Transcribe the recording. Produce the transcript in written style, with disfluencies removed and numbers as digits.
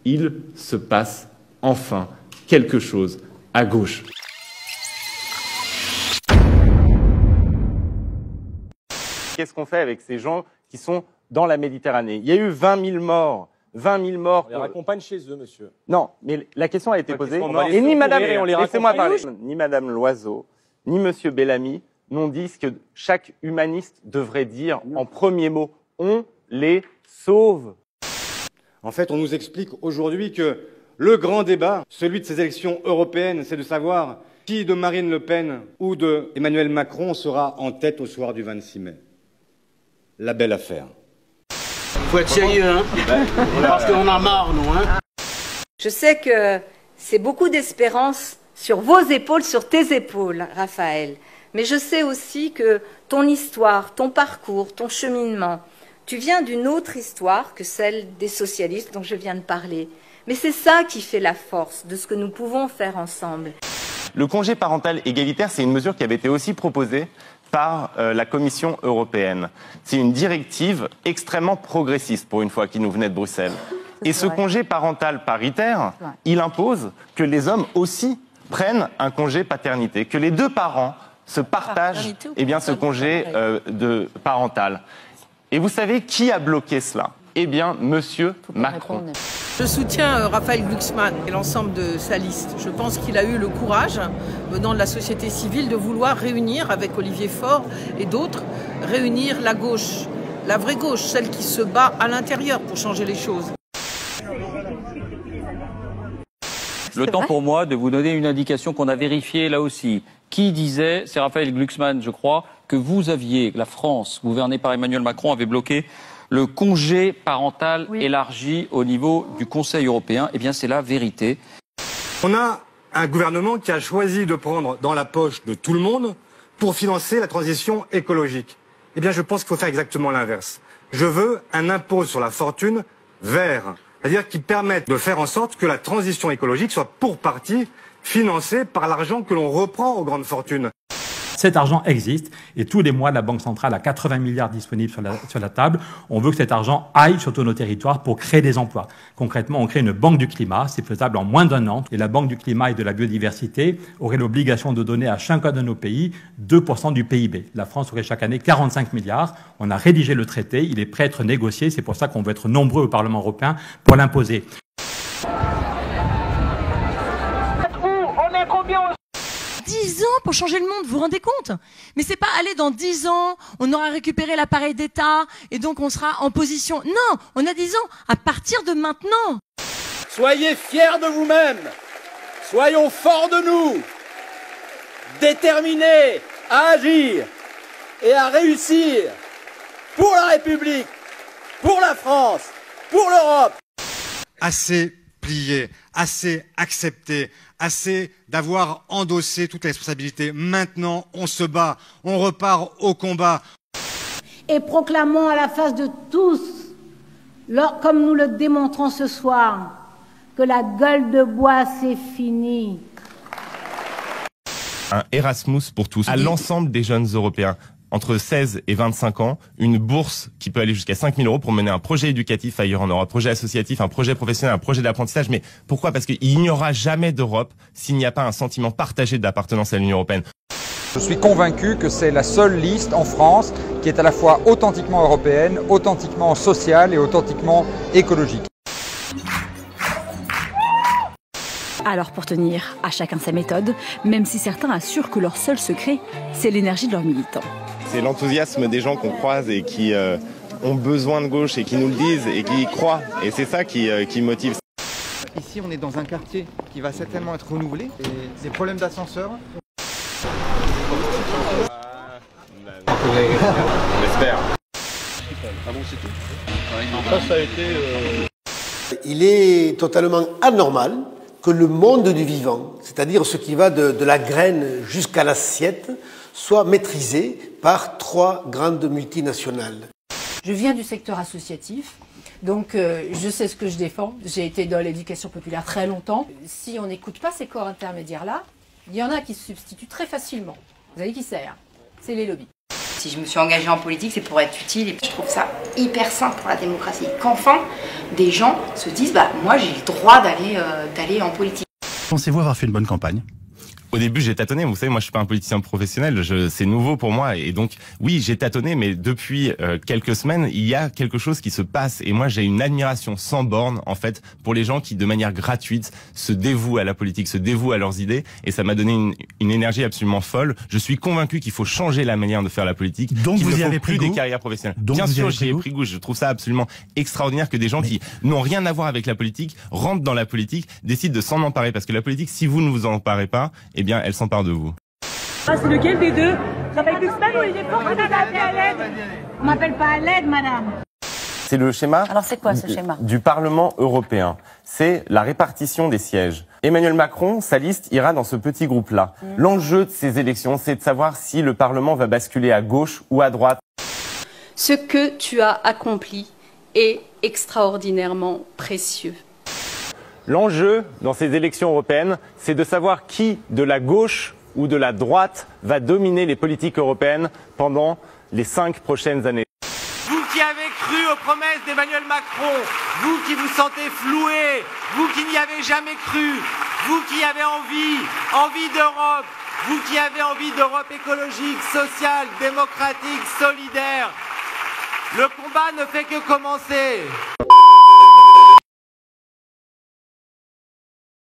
il se passe enfin quelque chose à gauche. Qu'est-ce qu'on fait avec ces gens qui sont dans la Méditerranée? Il y a eu 20 000 morts. 20 000 morts. On les raccompagne chez eux, monsieur. Non, mais la question a été posée. Et ni Madame, laissez-moi parler. Ni Madame Loiseau, ni Monsieur Bellamy n'ont dit ce que chaque humaniste devrait dire en premier mot. On les sauve. En fait, on nous explique aujourd'hui que le grand débat, celui de ces élections européennes, c'est de savoir qui de Marine Le Pen ou de Emmanuel Macron sera en tête au soir du 26 mai. La belle affaire. Faut être sérieux, hein, parce qu'on en a marre, nous, hein. Je sais que c'est beaucoup d'espérance sur vos épaules, sur tes épaules, Raphaël. Mais je sais aussi que ton histoire, ton parcours, ton cheminement, tu viens d'une autre histoire que celle des socialistes dont je viens de parler. Mais c'est ça qui fait la force de ce que nous pouvons faire ensemble. Le congé parental égalitaire, c'est une mesure qui avait été aussi proposée par la Commission européenne. C'est une directive extrêmement progressiste, pour une fois, qui nous venait de Bruxelles. Et ce congé parental paritaire, il impose que les hommes aussi prennent un congé paternité, que les deux parents se partagent ce congé parental. Et vous savez qui a bloqué cela? Eh bien, Monsieur Macron. Je soutiens Raphaël Glucksmann et l'ensemble de sa liste. Je pense qu'il a eu le courage, venant de la société civile, de vouloir réunir, avec Olivier Faure et d'autres, réunir la gauche, la vraie gauche, celle qui se bat à l'intérieur pour changer les choses. Le temps pour moi de vous donner une indication qu'on a vérifiée là aussi. Qui disait, c'est Raphaël Glucksmann, je crois, que vous aviez, la France, gouvernée par Emmanuel Macron, avait bloqué le congé parental élargi au niveau du Conseil européen. Eh bien, c'est la vérité. On a un gouvernement qui a choisi de prendre dans la poche de tout le monde pour financer la transition écologique. Eh bien, je pense qu'il faut faire exactement l'inverse. Je veux un impôt sur la fortune vert, c'est-à-dire qui permette de faire en sorte que la transition écologique soit pour partie financée par l'argent que l'on reprend aux grandes fortunes. Cet argent existe et tous les mois, la Banque centrale a 80 milliards disponibles sur la table. On veut que cet argent aille sur tous nos territoires pour créer des emplois. Concrètement, on crée une banque du climat, c'est faisable en moins d'1 an. Et la banque du climat et de la biodiversité aurait l'obligation de donner à chacun de nos pays 2% du PIB. La France aurait chaque année 45 milliards. On a rédigé le traité, il est prêt à être négocié. C'est pour ça qu'on veut être nombreux au Parlement européen pour l'imposer. 10 ans pour changer le monde, vous vous rendez compte? Mais c'est pas aller dans 10 ans, on aura récupéré l'appareil d'État et donc on sera en position. Non, on a 10 ans à partir de maintenant. Soyez fiers de vous-même. Soyons forts de nous. Déterminés à agir et à réussir pour la République, pour la France, pour l'Europe. Assez plié, assez accepté, assez d'avoir endossé toutes les responsabilités. Maintenant, on se bat, on repart au combat. Et proclamons à la face de tous, comme nous le démontrons ce soir, que la gueule de bois, c'est fini. Un Erasmus pour tous, à l'ensemble des jeunes Européens. Entre 16 et 25 ans, une bourse qui peut aller jusqu'à 5 000 € pour mener un projet éducatif ailleurs en Europe, un projet associatif, un projet professionnel, un projet d'apprentissage. Mais pourquoi? Parce qu'il n'y aura jamais d'Europe s'il n'y a pas un sentiment partagé d'appartenance à l'Union européenne. Je suis convaincu que c'est la seule liste en France qui est à la fois authentiquement européenne, authentiquement sociale et authentiquement écologique. Alors pour tenir, à chacun sa méthode, même si certains assurent que leur seul secret, c'est l'énergie de leurs militants. C'est l'enthousiasme des gens qu'on croise et qui ont besoin de gauche et qui nous le disent et qui y croient. Et c'est ça qui motive. Ici, on est dans un quartier qui va certainement être renouvelé. Et des problèmes d'ascenseur. On espère. Ah bon, c'est tout. Ça a été... Il est totalement anormal que le monde du vivant, c'est-à-dire ce qui va de la graine jusqu'à l'assiette, soit maîtrisé par 3 grandes multinationales. Je viens du secteur associatif, donc je sais ce que je défends. J'ai été dans l'éducation populaire très longtemps. Si on n'écoute pas ces corps intermédiaires-là, il y en a qui se substituent très facilement. Vous savez qui c'est, hein? C'est les lobbies. Si je me suis engagée en politique, c'est pour être utile et je trouve ça hyper sain pour la démocratie. Qu'enfin, des gens se disent moi j'ai le droit d'aller en politique. Pensez-vous avoir fait une bonne campagne ? Au début, j'ai tâtonné. Vous savez, moi, je suis pas un politicien professionnel. C'est nouveau pour moi. Et donc, oui, j'ai tâtonné, mais depuis quelques semaines, il y a quelque chose qui se passe. Et moi, j'ai une admiration sans borne, en fait, pour les gens qui, de manière gratuite, se dévouent à la politique, se dévouent à leurs idées. Et ça m'a donné une énergie absolument folle. Je suis convaincu qu'il faut changer la manière de faire la politique. Donc, qu'il vous y ne faut avez plus pris des goût carrières professionnelles. Donc, bien sûr, j'y j'y ai pris goût. Je trouve ça absolument extraordinaire que des gens qui n'ont rien à voir avec la politique rentrent dans la politique, décident de s'en emparer. Parce que la politique, si vous ne vous en emparez pas, eh bien, elle s'empare de vous. Ah, c'est lequel des deux? Raphaël Glucksmann ou Olivier Faure? On m'appelle pas à l'aide, madame. C'est le schéma. Alors c'est quoi ce schéma? Du Parlement européen. C'est la répartition des sièges. Emmanuel Macron, sa liste ira dans ce petit groupe-là. L'enjeu de ces élections, c'est de savoir si le Parlement va basculer à gauche ou à droite. Ce que tu as accompli est extraordinairement précieux. L'enjeu dans ces élections européennes, c'est de savoir qui, de la gauche ou de la droite, va dominer les politiques européennes pendant les 5 prochaines années. Vous qui avez cru aux promesses d'Emmanuel Macron, vous qui vous sentez floué, vous qui n'y avez jamais cru, vous qui avez envie d'Europe, vous qui avez envie d'Europe écologique, sociale, démocratique, solidaire, le combat ne fait que commencer.